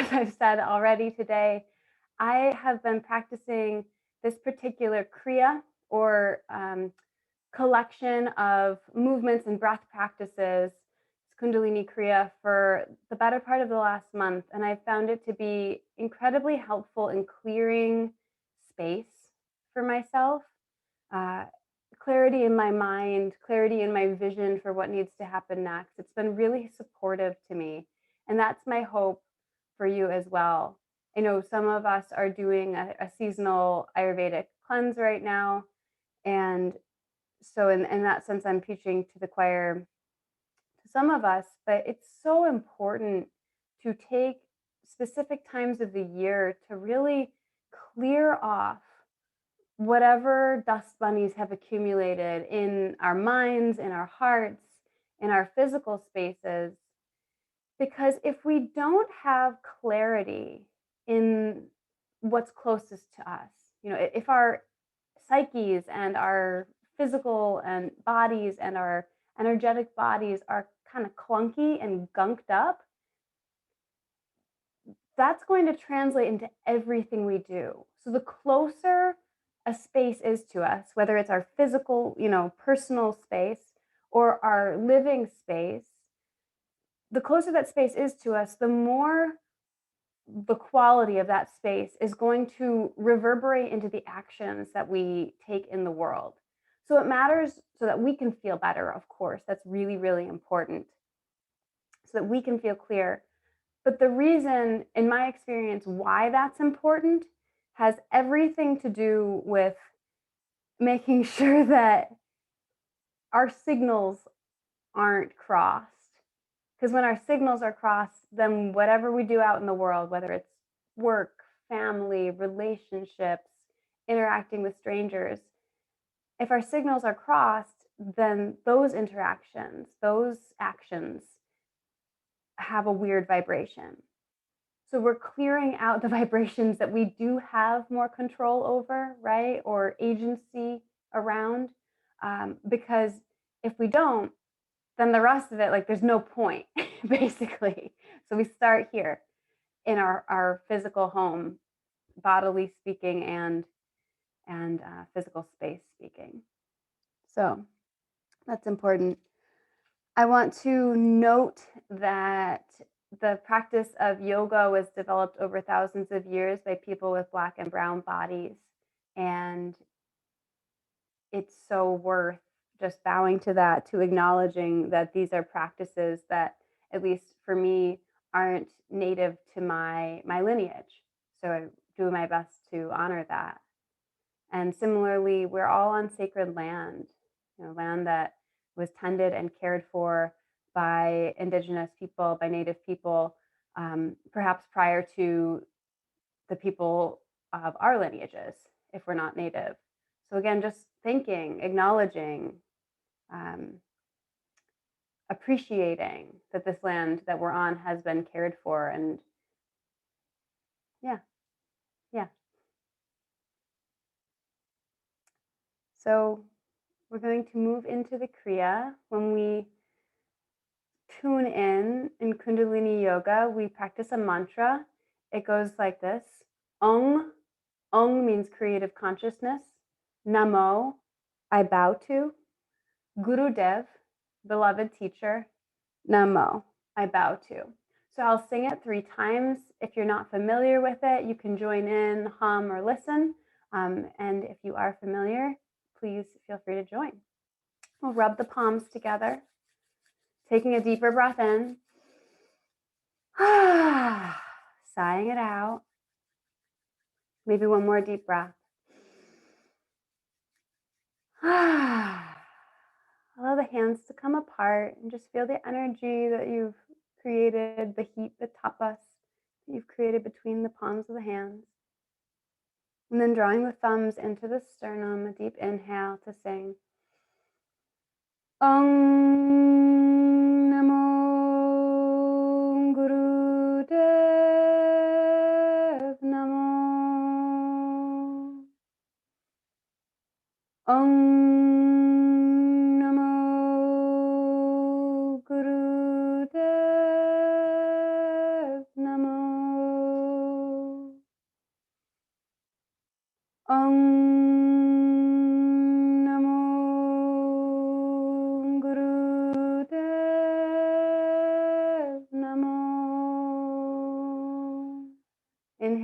as I've said already today, I have been practicing this particular Kriya, or collection of movements and breath practices, Kundalini Kriya, for the better part of the last month. And I've found it to be incredibly helpful in clearing space for myself, uh, clarity in my mind, clarity in my vision for what needs to happen next. It's been really supportive to me. And that's my hope for you as well. I know some of us are doing a seasonal Ayurvedic cleanse right now. And so in that sense, I'm preaching to the choir to some of us, but it's so important to take specific times of the year to really clear off whatever dust bunnies have accumulated in our minds, in our hearts, in our physical spaces. Because if we don't have clarity in what's closest to us, if our psyches and our physical and bodies and our energetic bodies are kind of clunky and gunked up, that's going to translate into everything we do. So the closer a space is to us, whether it's our physical, personal space or our living space, the closer that space is to us, the more the quality of that space is going to reverberate into the actions that we take in the world. So it matters so that we can feel better, of course. That's really, really important. So that we can feel clear. But the reason, in my experience, why that's important has everything to do with making sure that our signals aren't crossed. Because when our signals are crossed, then whatever we do out in the world, whether it's work, family, relationships, interacting with strangers, if our signals are crossed, then those interactions, those actions have a weird vibration. So we're clearing out the vibrations that we do have more control over, right? Or agency around. Because if we don't, then the rest of it, like, there's no point, basically. So we start here in our physical home, bodily speaking, and physical space speaking. So that's important. I want to note that the practice of yoga was developed over thousands of years by people with Black and brown bodies. And it's so worth just bowing to that, to acknowledging that these are practices that, at least for me, aren't native to my lineage. So I do my best to honor that. And similarly, we're all on sacred land, land that was tended and cared for by indigenous people, by native people, perhaps prior to the people of our lineages, if we're not native. So again, just thinking, acknowledging, appreciating that this land that we're on has been cared for. And yeah. So we're going to move into the Kriya. When we tune in Kundalini Yoga, we practice a mantra. It goes like this: Ong. Ong means creative consciousness. Namo, I bow to. Gurudev, beloved teacher. Namo, I bow to. So I'll sing it 3 times. If you're not familiar with it, you can join in, hum, or listen. And if you are familiar, please feel free to join. We'll rub the palms together, taking a deeper breath in, sighing it out. Maybe one more deep breath. Allow the hands to come apart and just feel the energy that you've created, the heat, the tapas that you've created between the palms of the hands. And then drawing the thumbs into the sternum, a deep inhale to sing. Om Namo Gurudev Namo. Om Namo Gurudev Namo.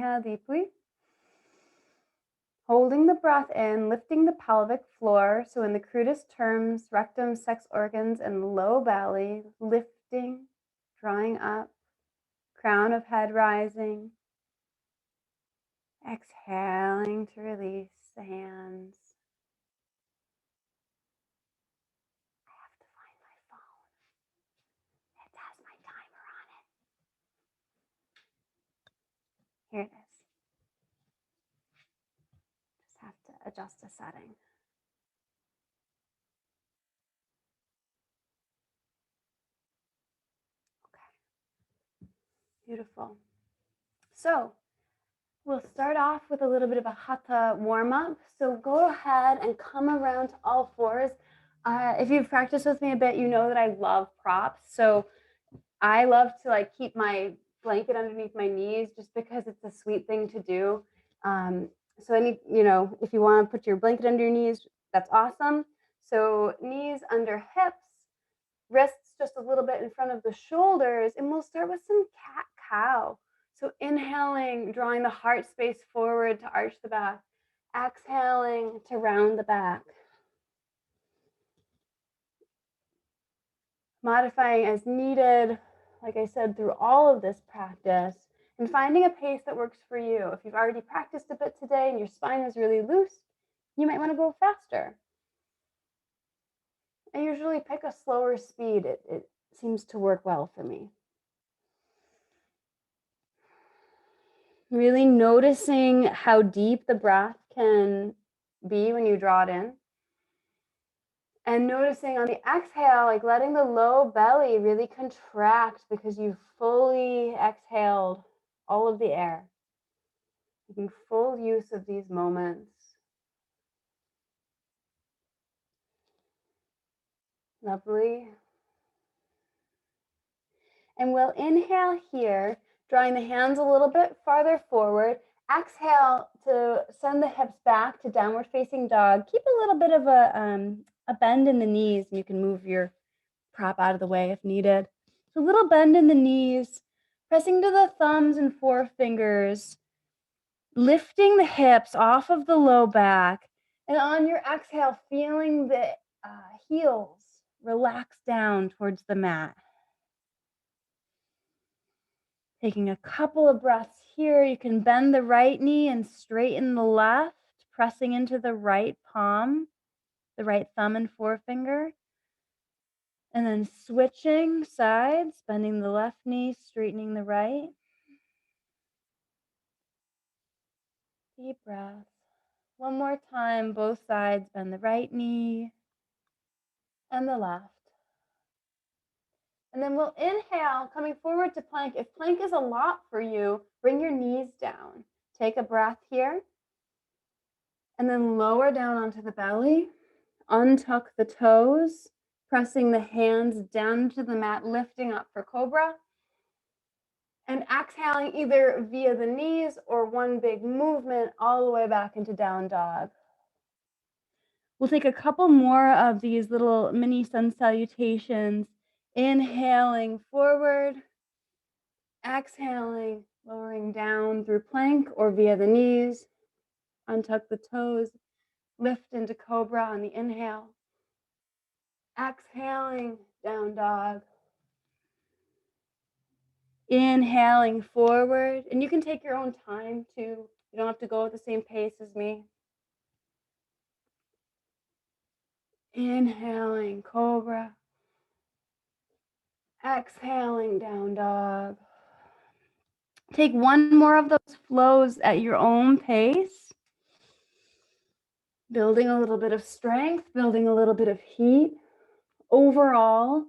Inhale deeply. Holding the breath in, lifting the pelvic floor. So in the crudest terms, rectum, sex organs, and low belly, lifting, drawing up, crown of head rising. Exhaling to release the hands. I have to find my phone. It has my timer on it. Here it is. Just have to adjust a setting. Okay. Beautiful. So we'll start off with a little bit of a hatha warm-up. So go ahead and come around to all fours. If you've practiced with me a bit, you know that I love props. So I love to keep my blanket underneath my knees just because it's a sweet thing to do. So if you want to put your blanket under your knees, that's awesome. So knees under hips, wrists just a little bit in front of the shoulders, and we'll start with some cat-cow. So inhaling, drawing the heart space forward to arch the back. Exhaling to round the back. Modifying as needed, like I said, through all of this practice, and finding a pace that works for you. If you've already practiced a bit today and your spine is really loose, you might want to go faster. I usually pick a slower speed. It seems to work well for me. Really noticing how deep the breath can be when you draw it in. And noticing on the exhale, letting the low belly really contract because you fully exhaled all of the air. Making full use of these moments. Lovely. And we'll inhale here, drawing the hands a little bit farther forward. Exhale to send the hips back to downward facing dog. Keep a little bit of a bend in the knees, and you can move your prop out of the way if needed. So a little bend in the knees, pressing to the thumbs and forefingers, lifting the hips off of the low back, and on your exhale, feeling the heels relax down towards the mat. Taking a couple of breaths here, you can bend the right knee and straighten the left, pressing into the right palm, the right thumb and forefinger. And then switching sides, bending the left knee, straightening the right. Deep breath. One more time, both sides, bend the right knee and the left. And then we'll inhale, coming forward to plank. If plank is a lot for you, bring your knees down. Take a breath here. And then lower down onto the belly. Untuck the toes, pressing the hands down to the mat, lifting up for cobra. And exhaling either via the knees or one big movement all the way back into down dog. We'll take a couple more of these little mini sun salutations. Inhaling forward, exhaling, lowering down through plank or via the knees. Untuck the toes, lift into cobra on the inhale. Exhaling, down dog. Inhaling forward, and you can take your own time too. You don't have to go at the same pace as me. Inhaling, cobra. Exhaling, down dog. Take one more of those flows at your own pace. Building a little bit of strength, building a little bit of heat. Overall,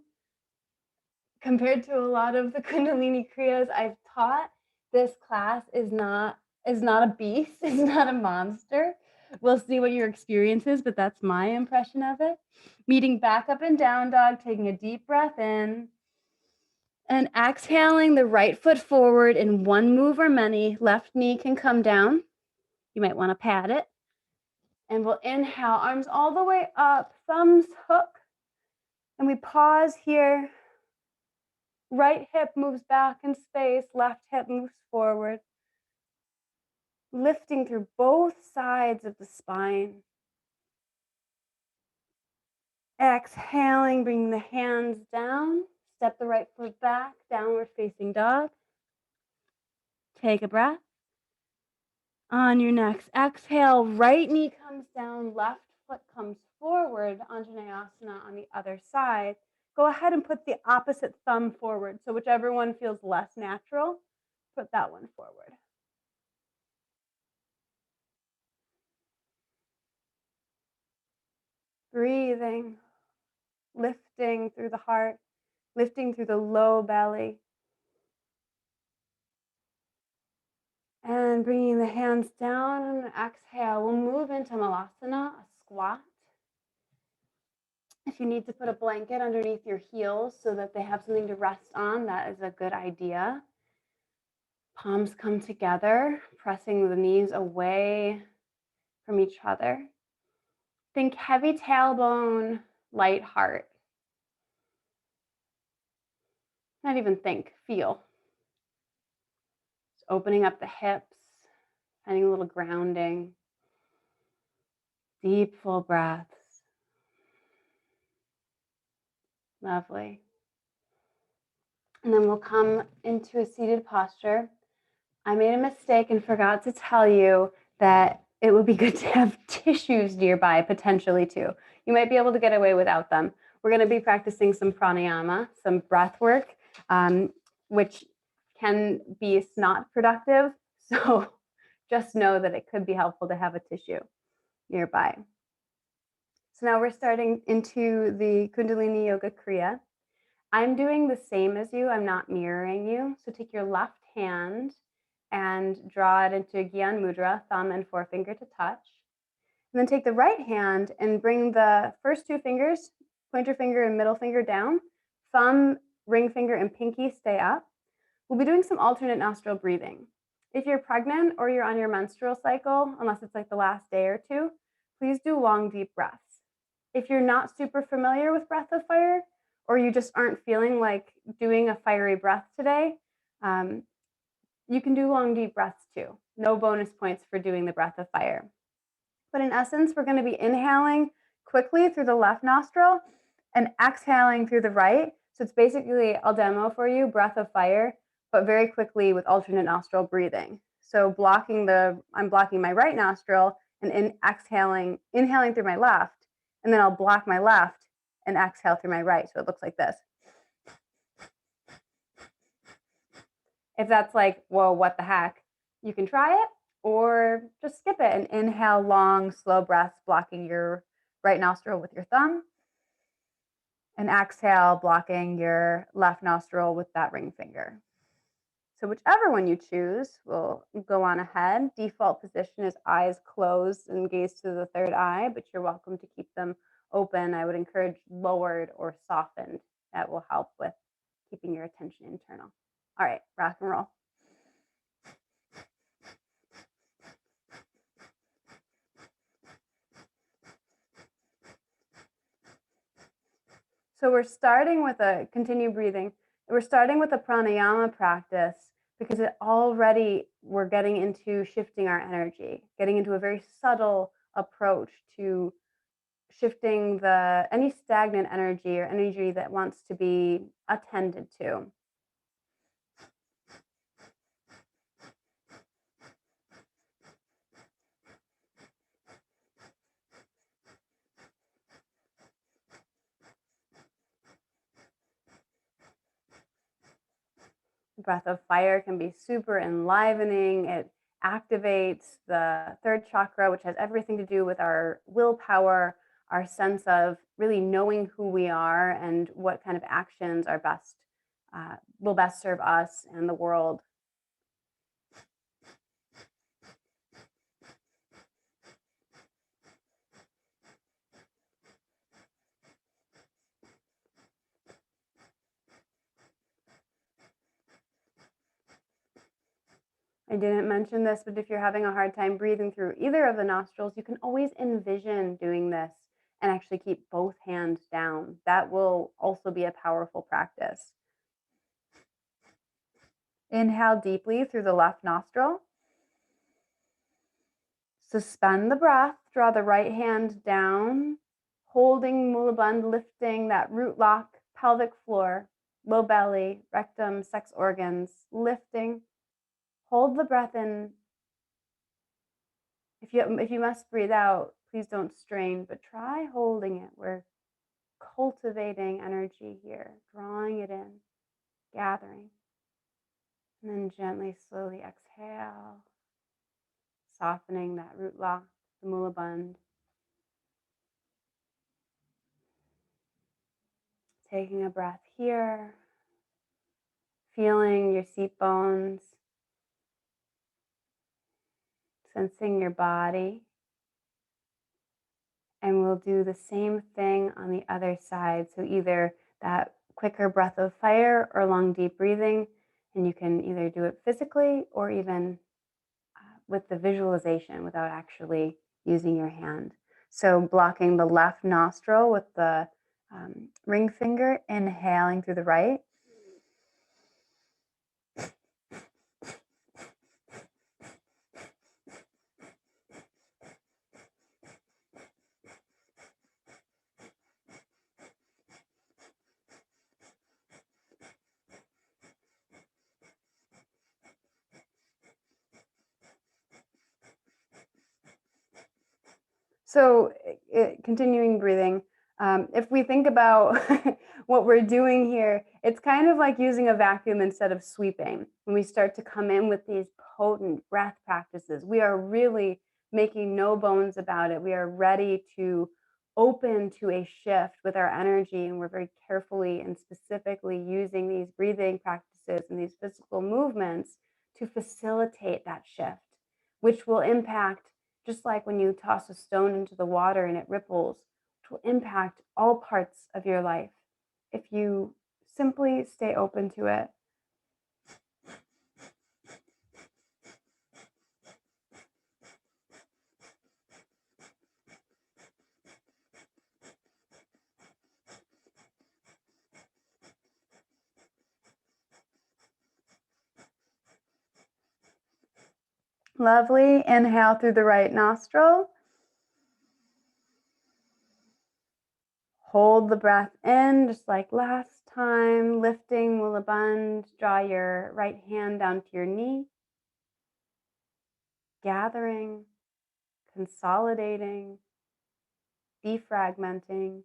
compared to a lot of the Kundalini Kriyas I've taught, this class is not a beast, it's not a monster. We'll see what your experience is, but that's my impression of it. Meeting back up in down dog, taking a deep breath in, and exhaling the right foot forward in one move or many. Left knee can come down. You might want to pat it. And we'll inhale, arms all the way up, thumbs hook. And we pause here. Right hip moves back in space, left hip moves forward. lifting through both sides of the spine. Exhaling, bringing the hands down. Step the right foot back, downward facing dog. Take a breath. On your next exhale, right knee comes down, left foot comes forward, Anjaneyasana on the other side. Go ahead and put the opposite thumb forward. So whichever one feels less natural, put that one forward. Breathing, lifting through the heart, lifting through the low belly. And bringing the hands down and exhale. We'll move into Malasana, a squat. If you need to put a blanket underneath your heels so that they have something to rest on, that is a good idea. Palms come together, pressing the knees away from each other. Think heavy tailbone, light heart. Not even think, feel. Just opening up the hips, finding a little grounding. Deep, full breaths. Lovely. And then we'll come into a seated posture. I made a mistake and forgot to tell you that it would be good to have tissues nearby, potentially too. You might be able to get away without them. We're going to be practicing some pranayama, some breath work, which can be not productive. So just know that it could be helpful to have a tissue nearby. So now we're starting into the Kundalini Yoga Kriya. I'm doing the same as you. I'm not mirroring you. So take your left hand and draw it into Gyan Mudra, thumb and forefinger to touch. And then take the right hand and bring the first two fingers, pointer finger and middle finger down. Thumb, ring finger, and pinky stay up. We'll be doing some alternate nostril breathing. If you're pregnant or you're on your menstrual cycle, unless it's like the last day or two, please do long, deep breaths. If you're not super familiar with breath of fire, or you just aren't feeling like doing a fiery breath today, you can do long, deep breaths too. No bonus points for doing the breath of fire. But in essence, we're going to be inhaling quickly through the left nostril and exhaling through the right. So it's basically, I'll demo for you, breath of fire, but very quickly with alternate nostril breathing. So I'm blocking my right nostril and inhaling through my left, and then I'll block my left and exhale through my right. So it looks like this. If that's like, whoa, what the heck, you can try it or just skip it and inhale long, slow breaths, blocking your right nostril with your thumb, and exhale, blocking your left nostril with that ring finger. So whichever one you choose will go on ahead. Default position is eyes closed and gaze to the third eye, but you're welcome to keep them open. I would encourage lowered or softened. That will help with keeping your attention internal. All right, rock and roll. So we're starting with continue breathing. We're starting with a pranayama practice because we're getting into shifting our energy, getting into a very subtle approach to shifting any stagnant energy or energy that wants to be attended to. Breath of fire can be super enlivening. It activates the third chakra, which has everything to do with our willpower, our sense of really knowing who we are and what kind of actions are will best serve us and the world. I didn't mention this, but if you're having a hard time breathing through either of the nostrils, you can always envision doing this and actually keep both hands down. That will also be a powerful practice. Inhale deeply through the left nostril. Suspend the breath, draw the right hand down, holding Mula Bandha, lifting that root lock, pelvic floor, low belly, rectum, sex organs, lifting. Hold the breath in. If you must breathe out, please don't strain, but try holding it. We're cultivating energy here, drawing it in, gathering. And then gently, slowly exhale, softening that root lock, the Mula Bandha. Taking a breath here, feeling your seat bones, sensing your body. And we'll do the same thing on the other side. So either that quicker breath of fire or long, deep breathing. And you can either do it physically or even with the visualization without actually using your hand. So blocking the left nostril with the ring finger, inhaling through the right. So continuing breathing, if we think about what we're doing here, it's kind of like using a vacuum instead of sweeping. When we start to come in with these potent breath practices, we are really making no bones about it. We are ready to open to a shift with our energy, and we're very carefully and specifically using these breathing practices and these physical movements to facilitate that shift, which will impact, just like when you toss a stone into the water and it ripples, which will impact all parts of your life if you simply stay open to it. Lovely. Inhale through the right nostril. Hold the breath in, just like last time, lifting Mula Bandha. Draw your right hand down to your knee. Gathering, consolidating, defragmenting,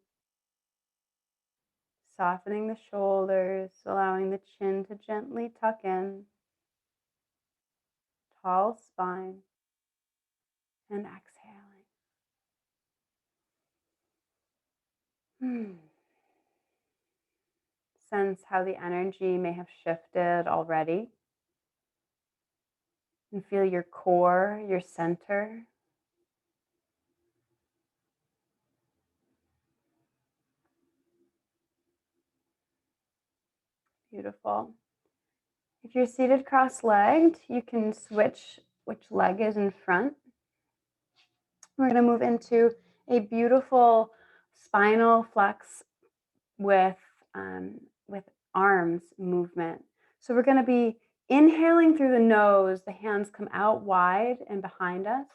softening the shoulders, allowing the chin to gently tuck in. Tall spine, and exhaling. Sense how the energy may have shifted already. And feel your core, your center. Beautiful. If you're seated cross-legged, you can switch which leg is in front. We're going to move into a beautiful spinal flex with arms movement. So we're going to be inhaling through the nose, the hands come out wide and behind us,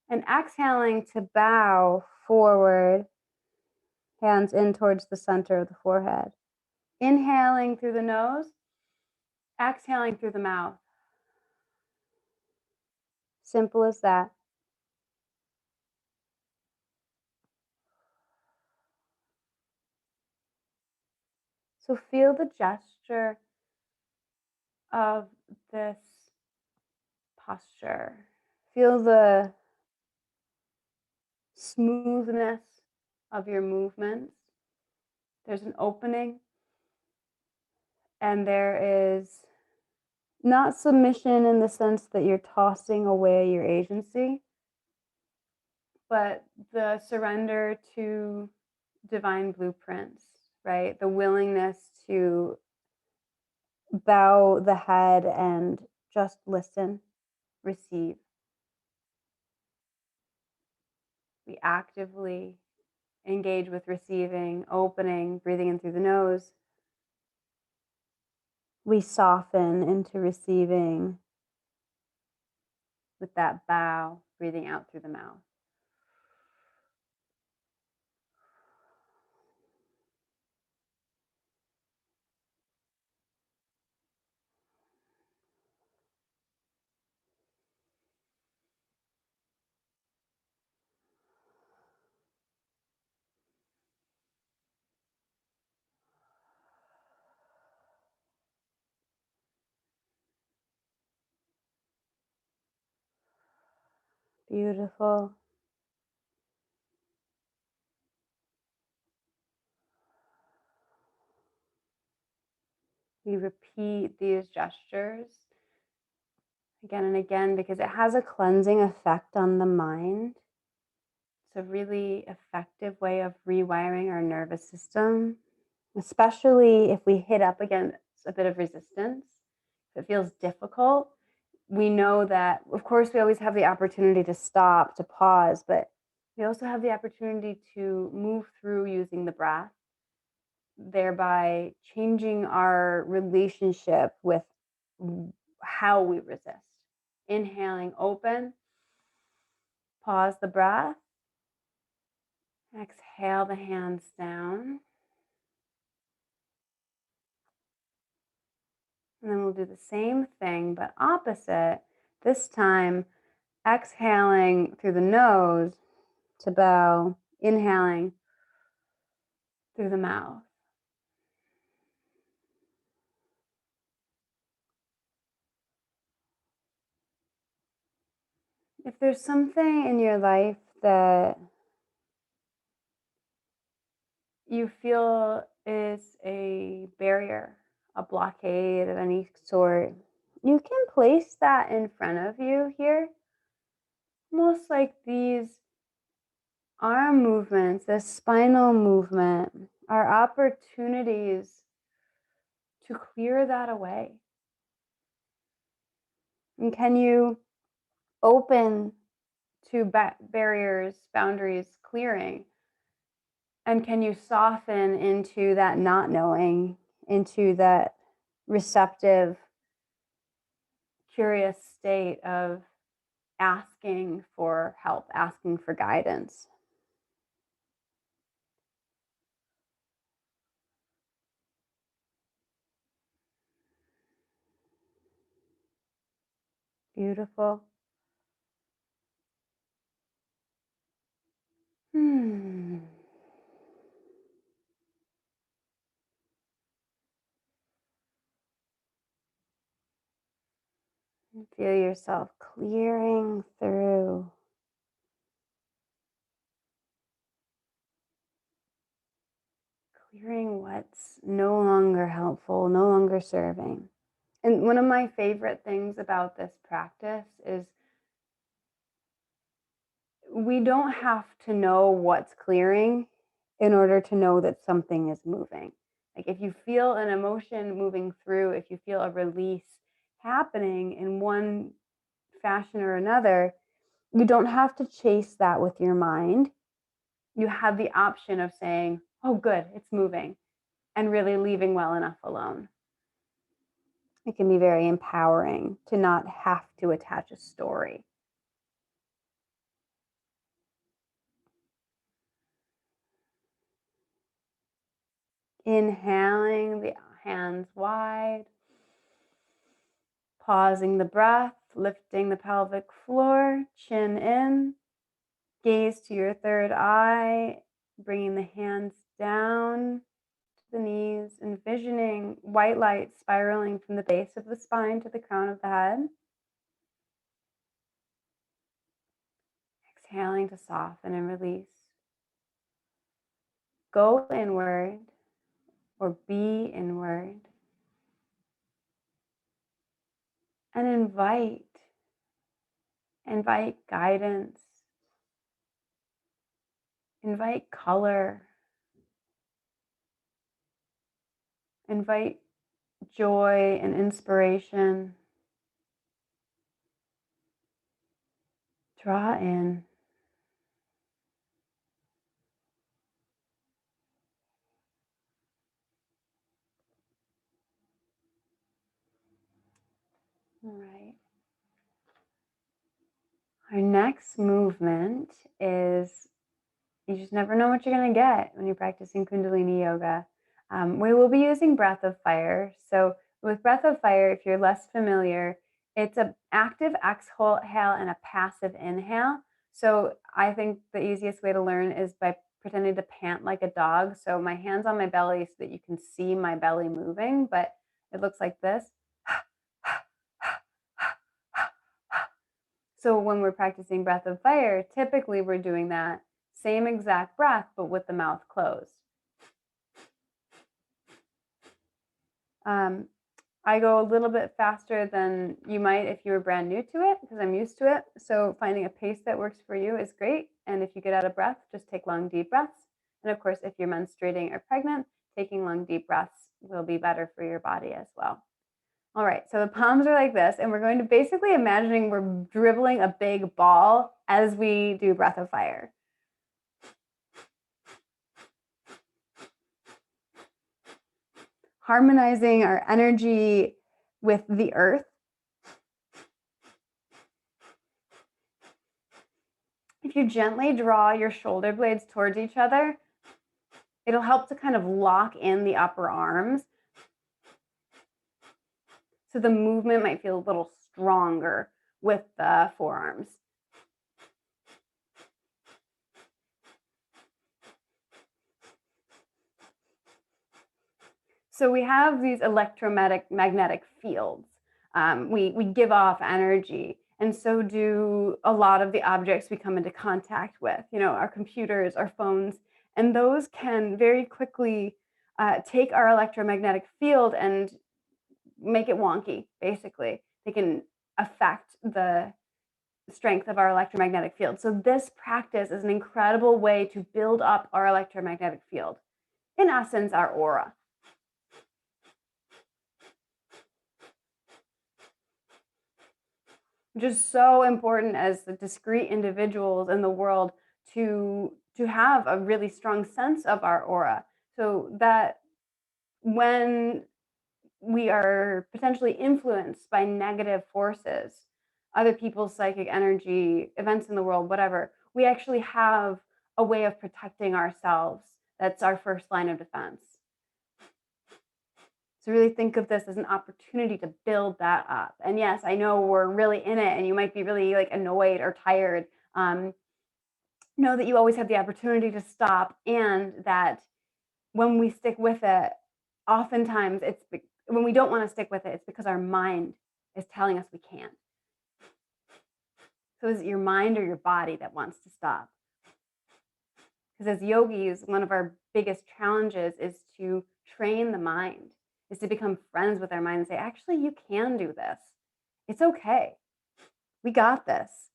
and exhaling to bow forward, hands in towards the center of the forehead. Inhaling through the nose, exhaling through the mouth. Simple as that. So feel the gesture of this posture. Feel the smoothness of your movements. There's an opening, and there is not submission in the sense that you're tossing away your agency, but the surrender to divine blueprints, right? The willingness to bow the head and just listen, receive. We actively engage with receiving, opening, breathing in through the nose. We soften into receiving with that bow, breathing out through the mouth. Beautiful. We repeat these gestures again and again because it has a cleansing effect on the mind. It's a really effective way of rewiring our nervous system, especially if we hit up against a bit of resistance. If it feels difficult, we know that, of course, we always have the opportunity to stop, to pause, but we also have the opportunity to move through using the breath, thereby changing our relationship with how we resist. Inhaling, open, pause the breath, exhale the hands down. And then we'll do the same thing, but opposite. This time, exhaling through the nose to bow, inhaling through the mouth. If there's something in your life that you feel is a barrier, a blockade of any sort, you can place that in front of you here, almost like these arm movements, this spinal movement are opportunities to clear that away. And can you open to barriers, boundaries clearing? And can you soften into that not knowing, into that receptive, curious state of asking for help, asking for guidance? Beautiful. Hmm. Feel yourself clearing through. Clearing what's no longer helpful, no longer serving. And one of my favorite things about this practice is we don't have to know what's clearing in order to know that something is moving. Like if you feel an emotion moving through, if you feel a release happening in one fashion or another, you don't have to chase that with your mind. You have the option of saying, oh, good, it's moving, and really leaving well enough alone. It can be very empowering to not have to attach a story. Inhaling the hands wide, pausing the breath, lifting the pelvic floor, chin in, gaze to your third eye, bringing the hands down to the knees, envisioning white light spiraling from the base of the spine to the crown of the head. Exhaling to soften and release. Go inward or be inward and invite guidance, invite color, invite joy and inspiration. Draw in. All right. Our next movement is, you just never know what you're going to get when you're practicing Kundalini yoga. We will be using breath of fire. So with breath of fire, if you're less familiar, it's an active exhale and a passive inhale. So I think the easiest way to learn is by pretending to pant like a dog. So my hands on my belly so that you can see my belly moving, but it looks like this. So when we're practicing breath of fire, typically we're doing that same exact breath, but with the mouth closed. I go a little bit faster than you might if you were brand new to it, because I'm used to it. So finding a pace that works for you is great. And if you get out of breath, just take long, deep breaths. And of course, if you're menstruating or pregnant, taking long, deep breaths will be better for your body as well. All right, so the palms are like this, and we're going to basically imagining we're dribbling a big ball as we do breath of fire. Harmonizing our energy with the earth. If you gently draw your shoulder blades towards each other, it'll help to kind of lock in the upper arms. So the movement might feel a little stronger with the forearms. So we have these electromagnetic fields. We give off energy, and so do a lot of the objects we come into contact with, our computers, our phones, and those can very quickly take our electromagnetic field and make it wonky, basically. They can affect the strength of our electromagnetic field. So this practice is an incredible way to build up our electromagnetic field. In essence, our aura. Which is so important as the discrete individuals in the world to have a really strong sense of our aura, so that when we are potentially influenced by negative forces, other people's psychic energy, events in the world, whatever, we actually have a way of protecting ourselves. That's our first line of defense. So really think of this as an opportunity to build that up. And yes, I know we're really in it and you might be really annoyed or tired. Know that you always have the opportunity to stop, and that when we stick with it, oftentimes when we don't want to stick with it, it's because our mind is telling us we can't. So is it your mind or your body that wants to stop? Because as yogis, one of our biggest challenges is to train the mind, is to become friends with our mind and say, actually, you can do this. It's okay. We got this.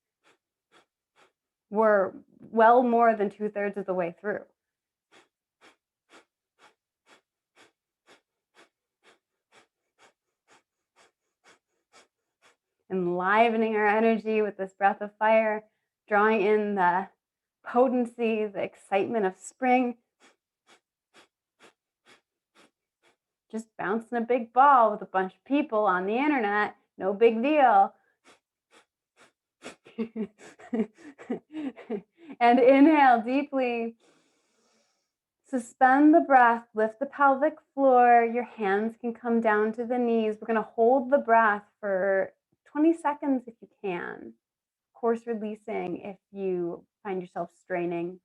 We're well more than 2/3 of the way through. Enlivening our energy with this breath of fire, drawing in the potency, the excitement of spring. Just bouncing a big ball with a bunch of people on the internet, no big deal. And inhale deeply. Suspend the breath, lift the pelvic floor. Your hands can come down to the knees. We're going to hold the breath for 20 seconds if you can. Of course, releasing if you find yourself straining.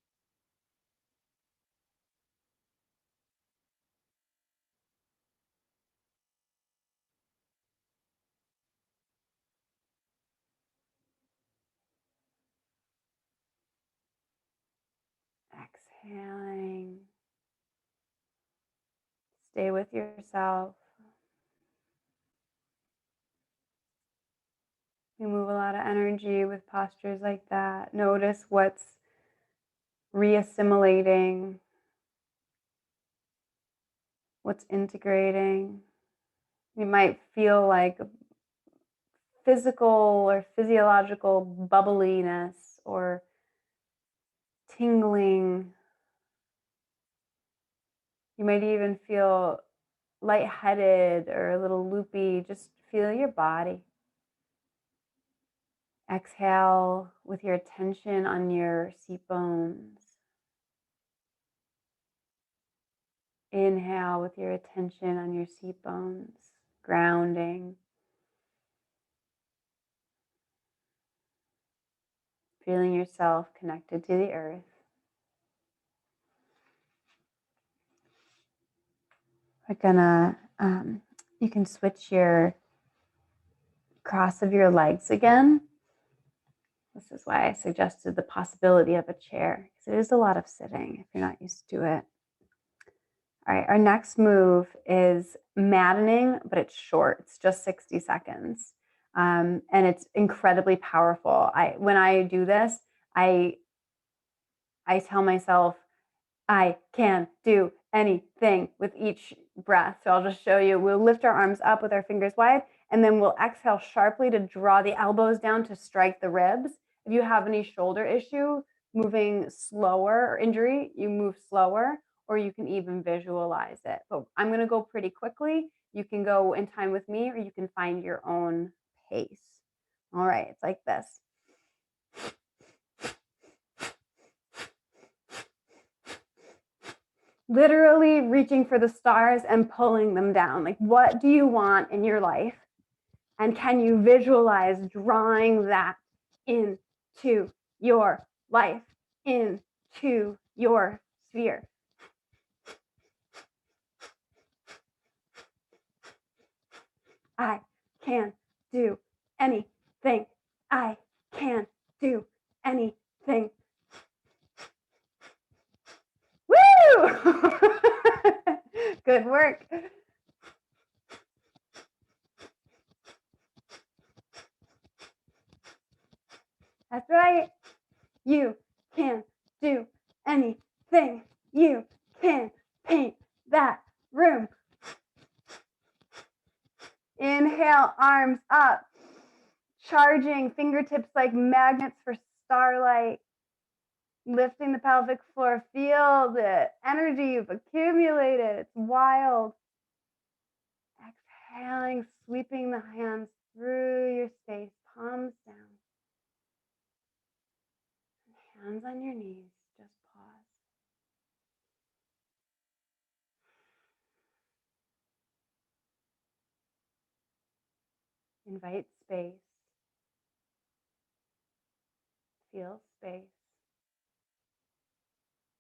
Exhaling. Stay with yourself. We move a lot of energy with postures like that. Notice what's reassimilating, what's integrating. You might feel like physical or physiological bubbliness or tingling. You might even feel lightheaded or a little loopy. Just feel your body. Exhale with your attention on your seat bones. Inhale with your attention on your seat bones, grounding. Feeling yourself connected to the earth. We're gonna, you can switch your cross of your legs again. This is why I suggested the possibility of a chair, because it is a lot of sitting if you're not used to it. All right, our next move is maddening, but it's short. It's just 60 seconds. And it's incredibly powerful. When I do this, I tell myself, I can do anything with each breath. So I'll just show you. We'll lift our arms up with our fingers wide, and then we'll exhale sharply to draw the elbows down to strike the ribs. If you have any shoulder issue, moving slower or injury, you move slower, or you can even visualize it. But I'm going to go pretty quickly. You can go in time with me, or you can find your own pace. All right, it's like this. Literally reaching for the stars and pulling them down. Like, what do you want in your life? And can you visualize drawing that into your life, into your sphere? I can do anything. I can do anything. Woo! Good work. That's right. You can do anything. You can paint that room. Inhale, arms up. Charging fingertips like magnets for starlight. Lifting the pelvic floor. Feel the energy you've accumulated. It's wild. Exhaling, sweeping the hands through your space, palms down. Hands on your knees. Just pause. Invite space. Feel space.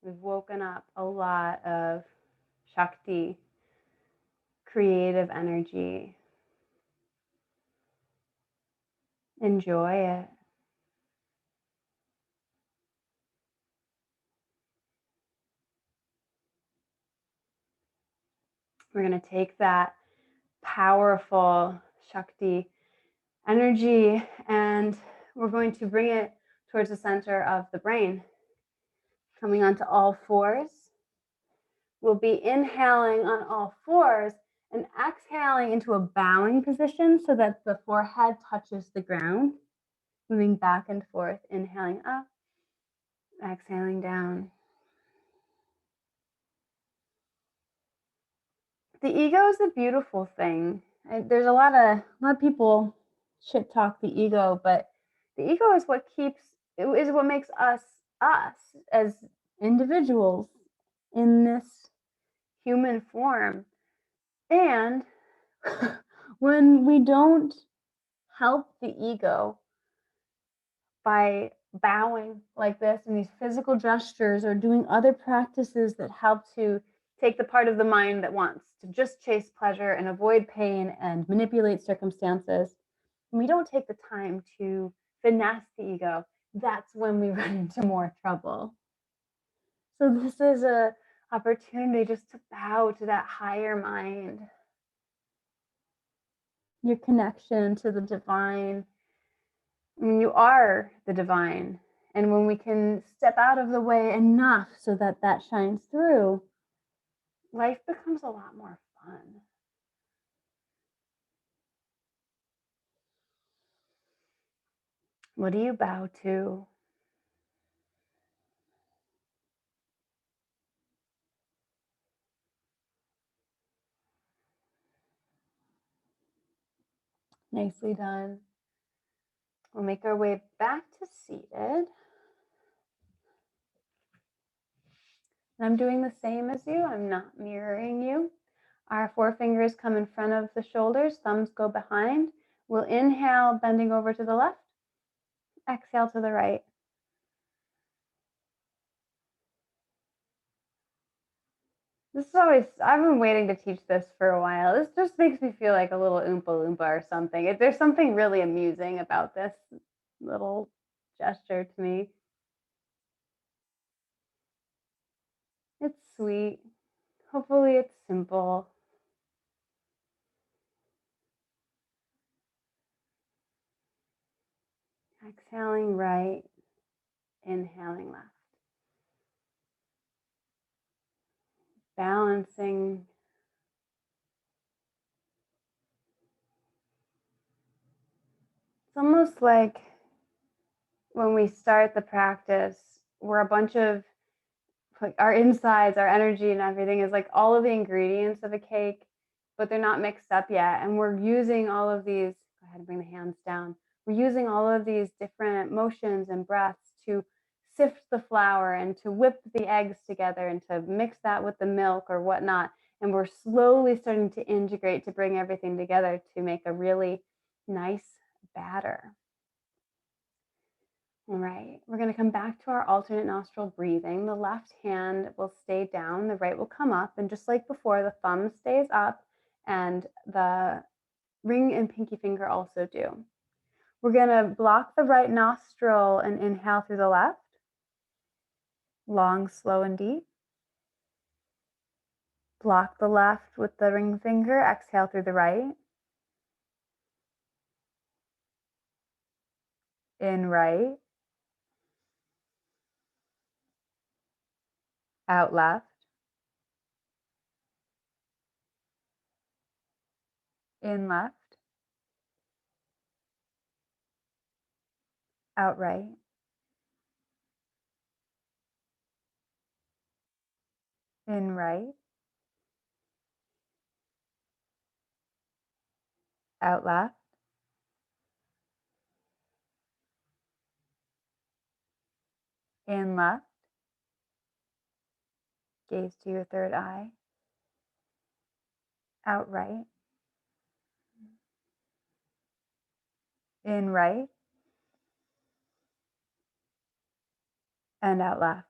We've woken up a lot of Shakti, creative energy. Enjoy it. We're going to take that powerful Shakti energy and we're going to bring it towards the center of the brain. Coming onto all fours. We'll be inhaling on all fours and exhaling into a bowing position so that the forehead touches the ground. Moving back and forth, inhaling up, exhaling down. The ego is a beautiful thing. There's a lot of people shit talk the ego, but the ego is what makes us as individuals in this human form. And when we don't help the ego by bowing like this and these physical gestures or doing other practices that help to take the part of the mind that wants to just chase pleasure and avoid pain and manipulate circumstances, when we don't take the time to finesse the ego, that's when we run into more trouble. So this is an opportunity just to bow to that higher mind, your connection to the divine. I mean, you are the divine. And when we can step out of the way enough so that that shines through, life becomes a lot more fun. What do you bow to? Nicely done. We'll make our way back to seated. And I'm doing the same as you. I'm not mirroring you. Our forefingers come in front of the shoulders, thumbs go behind. We'll inhale, bending over to the left. Exhale to the right. This is always, I've been waiting to teach this for a while. This just makes me feel like a little Oompa Loompa or something. There's something really amusing about this little gesture to me. It's sweet. Hopefully it's simple. Exhaling right, inhaling left. Balancing. It's almost like when we start the practice, we're a bunch of, like, our insides, our energy and everything is like all of the ingredients of a cake, but they're not mixed up yet. And we're using all of these, go ahead and bring the hands down. We're using all of these different motions and breaths to sift the flour and to whip the eggs together and to mix that with the milk or whatnot. And we're slowly starting to integrate to bring everything together to make a really nice batter. All right, we're going to come back to our alternate nostril breathing. The left hand will stay down, the right will come up, and just like before, the thumb stays up and the ring and pinky finger also do. We're going to block the right nostril and inhale through the left. Long, slow, and deep. Block the left with the ring finger, exhale through the right. In right. Out left. In left. Out right. In right. Out left. In left. Gaze to your third eye. Out right. In right. And out left.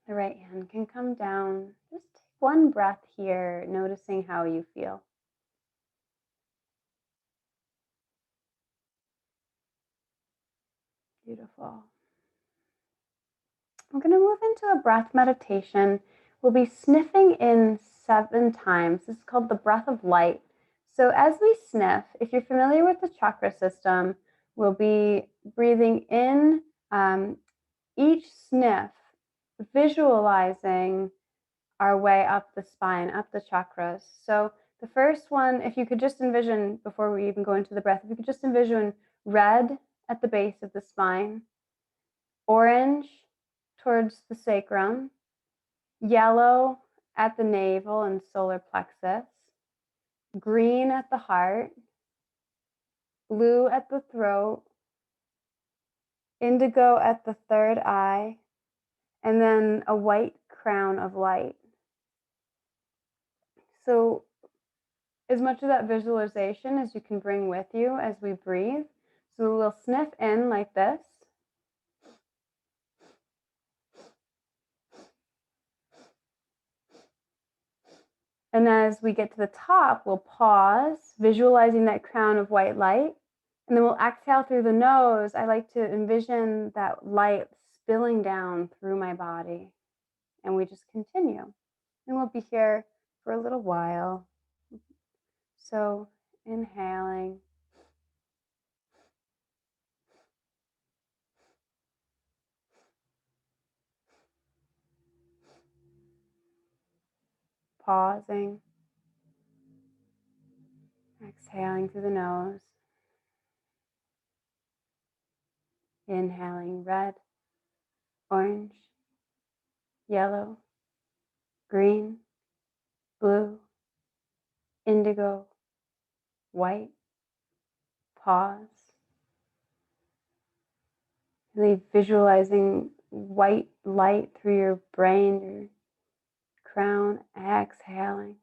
The right hand can come down. Just take one breath here, noticing how you feel. Beautiful. We're going to move into a breath meditation. We'll be sniffing in 7 times. This is called the breath of light. So as we sniff, if you're familiar with the chakra system, we'll be breathing in each sniff, visualizing our way up the spine, up the chakras. So the first one, if you could just envision, before we even go into the breath, if you could just envision red at the base of the spine, orange towards the sacrum, yellow at the navel and solar plexus, green at the heart, blue at the throat, indigo at the third eye, and then a white crown of light. So as much of that visualization as you can bring with you as we breathe. So we'll sniff in like this. And as we get to the top, we'll pause, visualizing that crown of white light. And then we'll exhale through the nose. I like to envision that light spilling down through my body. And we just continue. And we'll be here for a little while. So inhaling. Pausing. Exhaling through the nose. Inhaling red, orange, yellow, green, blue, indigo, white. Pause. Really visualizing white light through your brain, your crown, exhaling.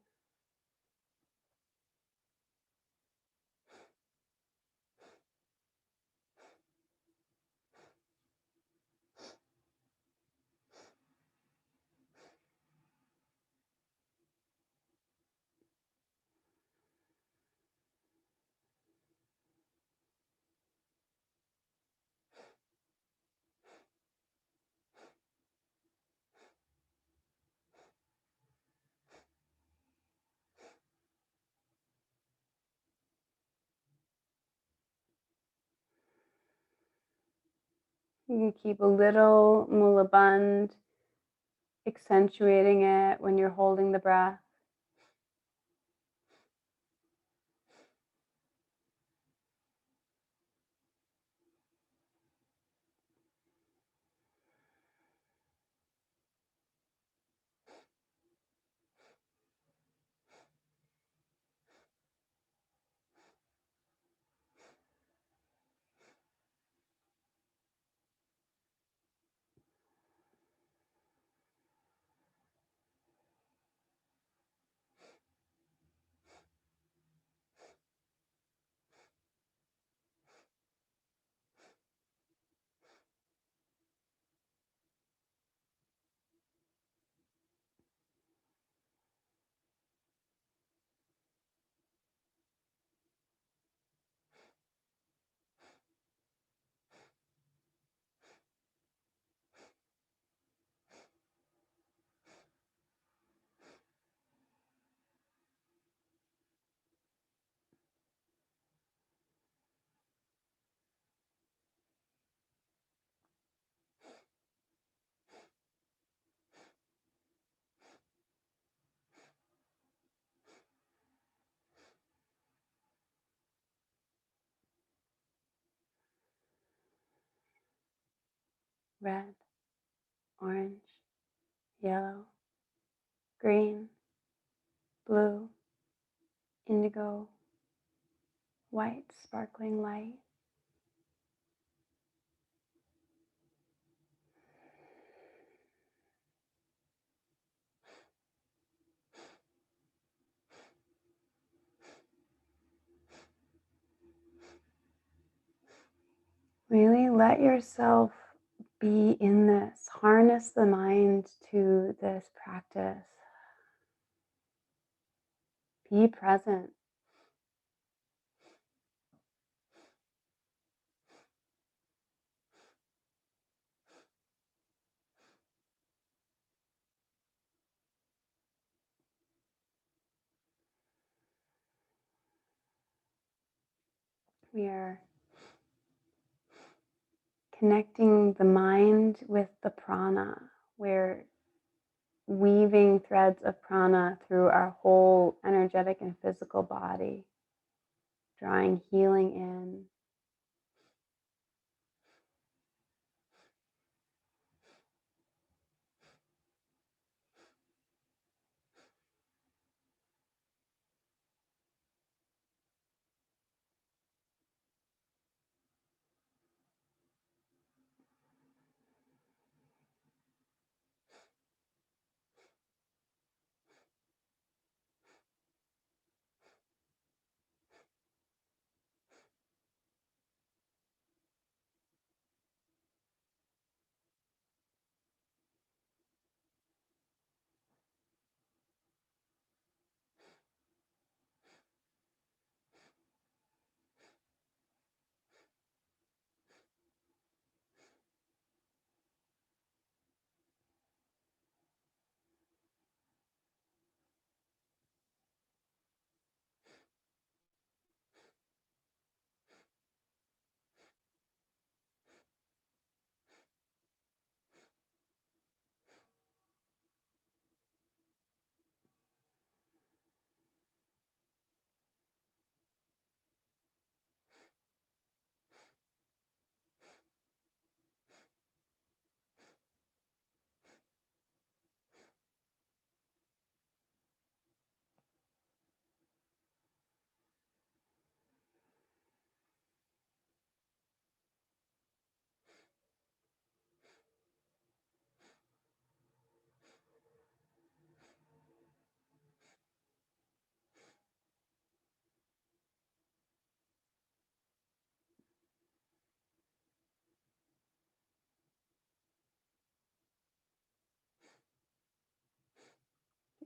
You can keep a little mula bandh, accentuating it when you're holding the breath. Red, orange, yellow, green, blue, indigo, white, sparkling light. Really let yourself be in this. Harness the mind to this practice. Be present. We are connecting the mind with the prana. We're weaving threads of prana through our whole energetic and physical body, drawing healing in.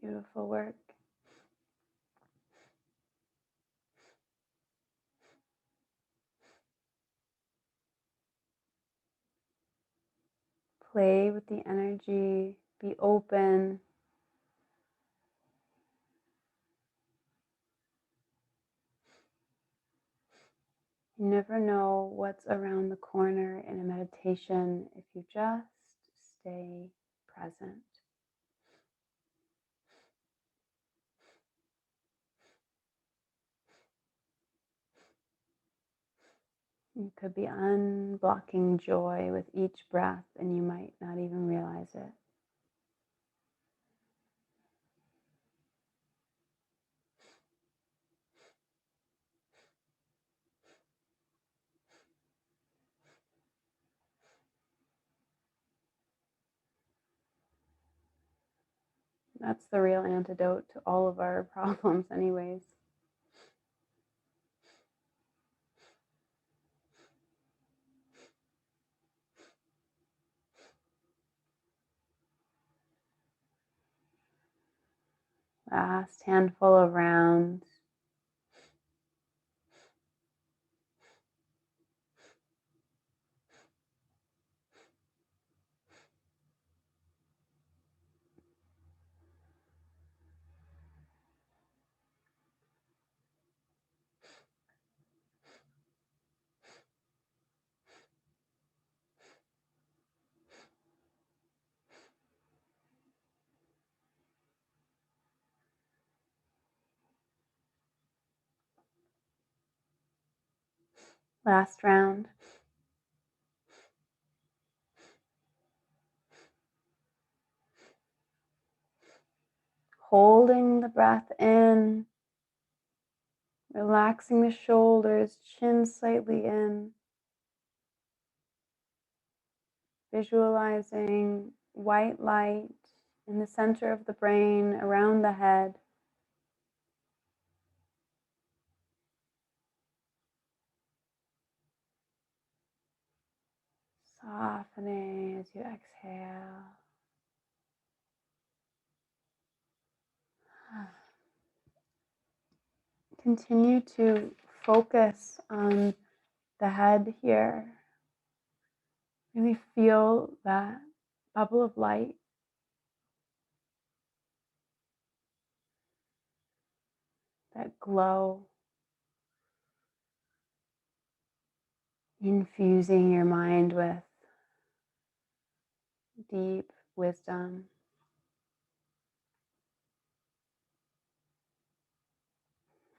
Beautiful work. Play with the energy, be open. You never know what's around the corner in a meditation if you just stay present. You could be unblocking joy with each breath, and you might not even realize it. That's the real antidote to all of our problems, anyways. Last handful of rounds. Last round. Holding the breath in, relaxing the shoulders, chin slightly in, visualizing white light in the center of the brain, around the head. Softening as you exhale. Continue to focus on the head here. Really feel that bubble of light. That glow. Infusing your mind with deep wisdom.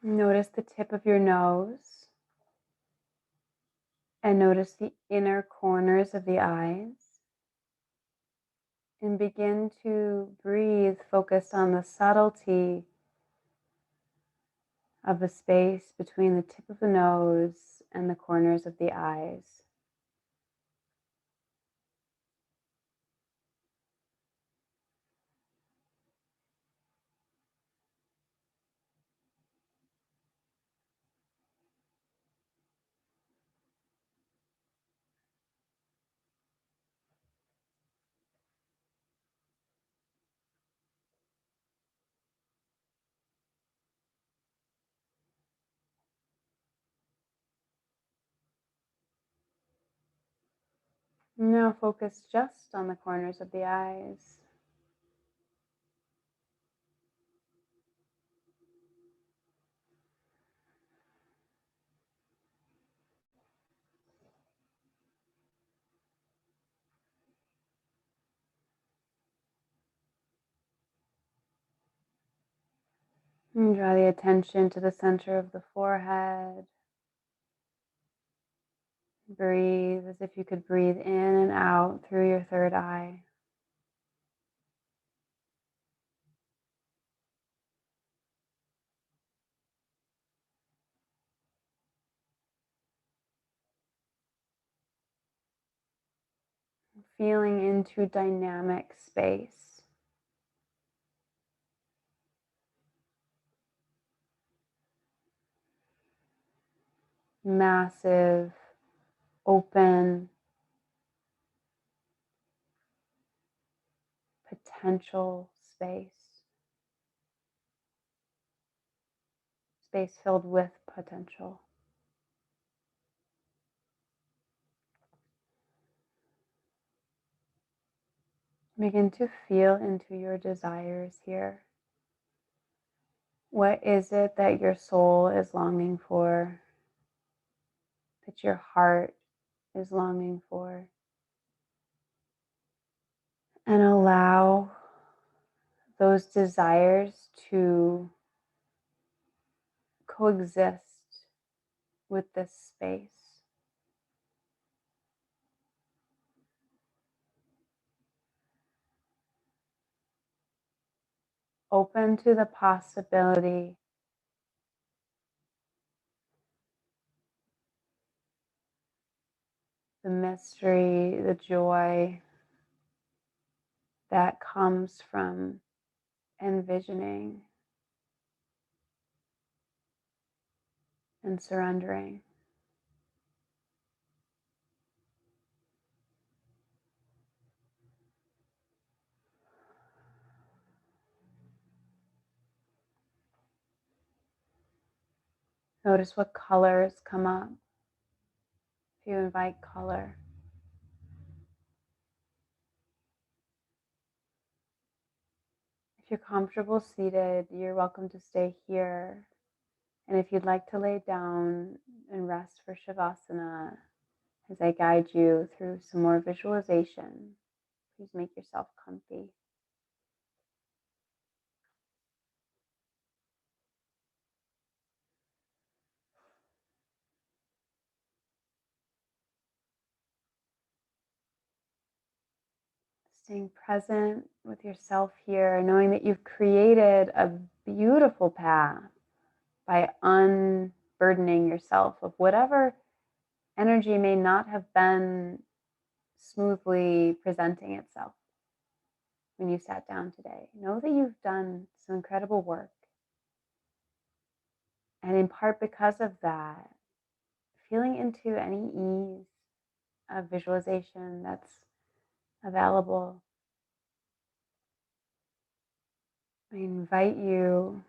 Notice the tip of your nose and notice the inner corners of the eyes. And begin to breathe, focused on the subtlety of the space between the tip of the nose and the corners of the eyes. Now focus just on the corners of the eyes. And draw the attention to the center of the forehead. Breathe as if you could breathe in and out through your third eye. Feeling into dynamic space. Massive, open, potential space. space filled with potential. Begin to feel into your desires here. What is it that your soul is longing for, that your heart is longing for? And allow those desires to coexist with this space. Open to the possibility the mystery, the joy that comes from envisioning and surrendering. Notice what colors come up if you invite color. If you're comfortable seated, you're welcome to stay here. And if you'd like to lay down and rest for Shavasana as I guide you through some more visualization, please make yourself comfy. Staying present with yourself here, knowing that you've created a beautiful path by unburdening yourself of whatever energy may not have been smoothly presenting itself when you sat down today. Know that you've done some incredible work. And in part because of that, feeling into any ease of visualization that's available, I invite you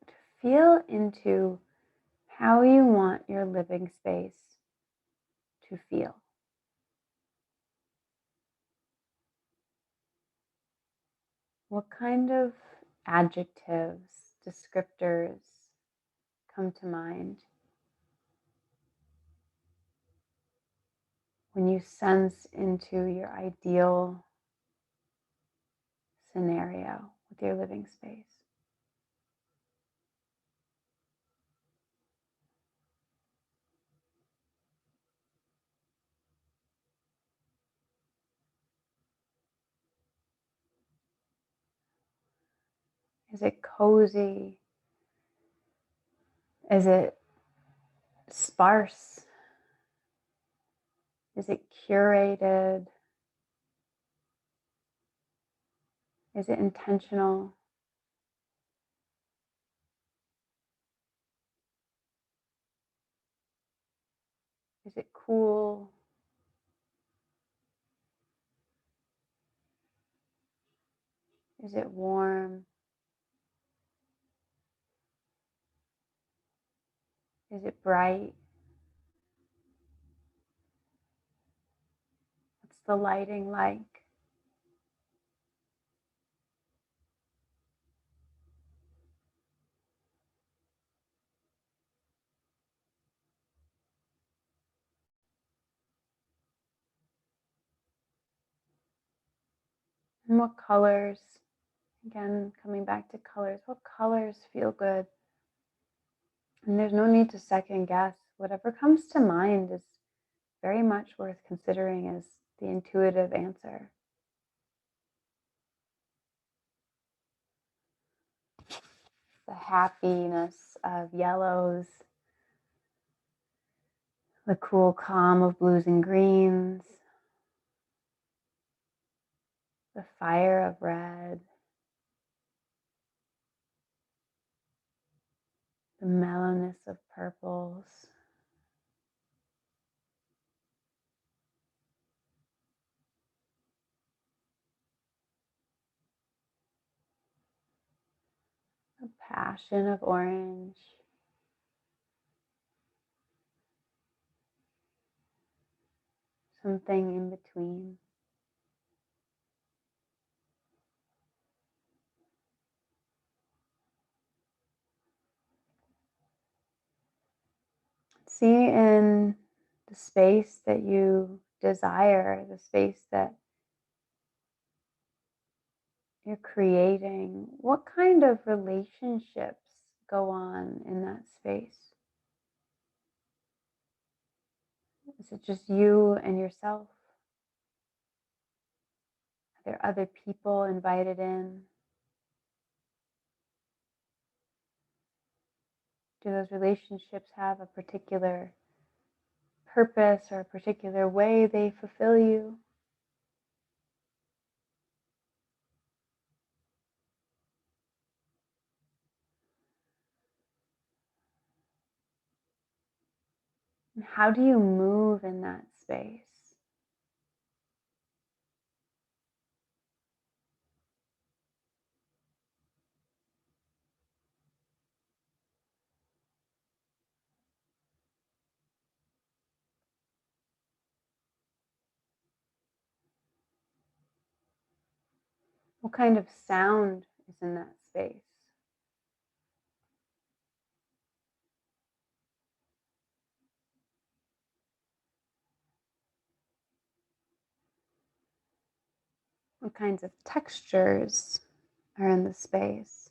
to feel into how you want your living space to feel. What kind of adjectives, descriptors come to mind when you sense into your ideal scenario with your living space? Is it cozy? Is it sparse? Is it curated? Is it intentional? Is it cool? Is it warm? Is it bright? What's the lighting like? And what colors? Again, coming back to colors, what colors feel good? And there's no need to second guess. Whatever comes to mind is very much worth considering as the intuitive answer. The happiness of yellows, the cool calm of blues and greens, the fire of red, the mellowness of purples. The passion of orange. Something in between. See in the space that you desire, the space that you're creating, what kind of relationships go on in that space? Is it just you and yourself? Are there other people invited in? Do those relationships have a particular purpose or a particular way they fulfill you? And how do you move in that space? What kind of sound is in that space? What kinds of textures are in the space?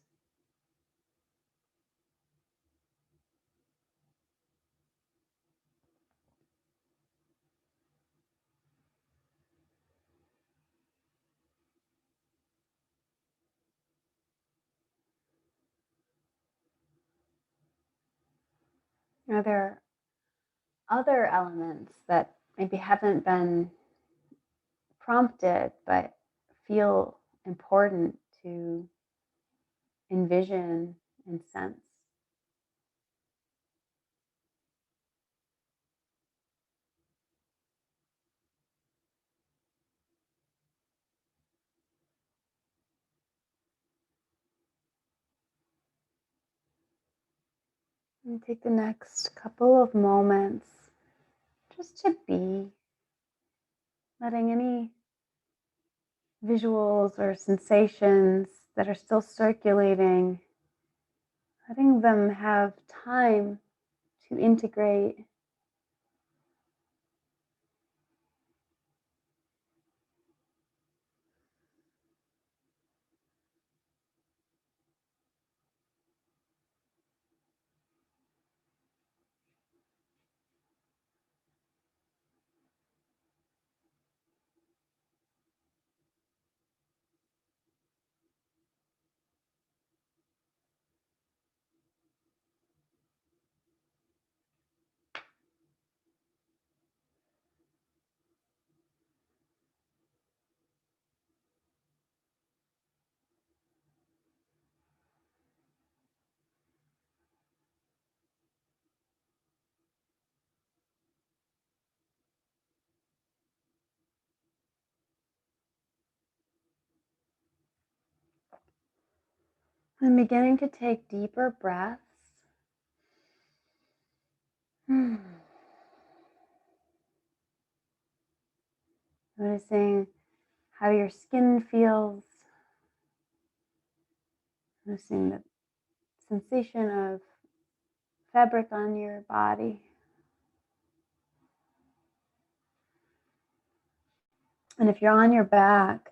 Are there other elements that maybe haven't been prompted but feel important to envision and sense? And take the next couple of moments just to be, letting any visuals or sensations that are still circulating, letting them have time to integrate. I'm beginning to take deeper breaths. Noticing how your skin feels, noticing the sensation of fabric on your body. And if you're on your back,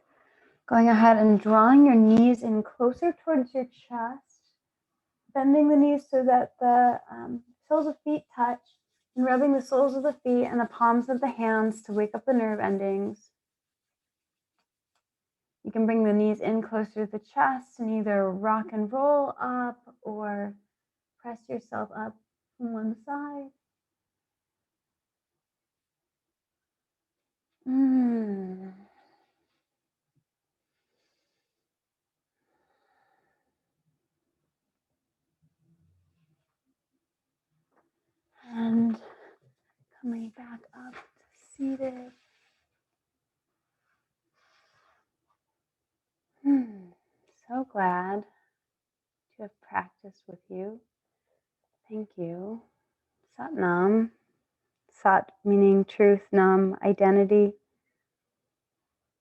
going ahead and drawing your knees in closer towards your chest, bending the knees so that the soles of feet touch, and rubbing the soles of the feet and the palms of the hands to wake up the nerve endings. You can bring the knees in closer to the chest and either rock and roll up or press yourself up from one side. And coming back up to seated. So glad to have practiced practice with you. Thank you. Sat Nam. Sat meaning truth, Nam identity.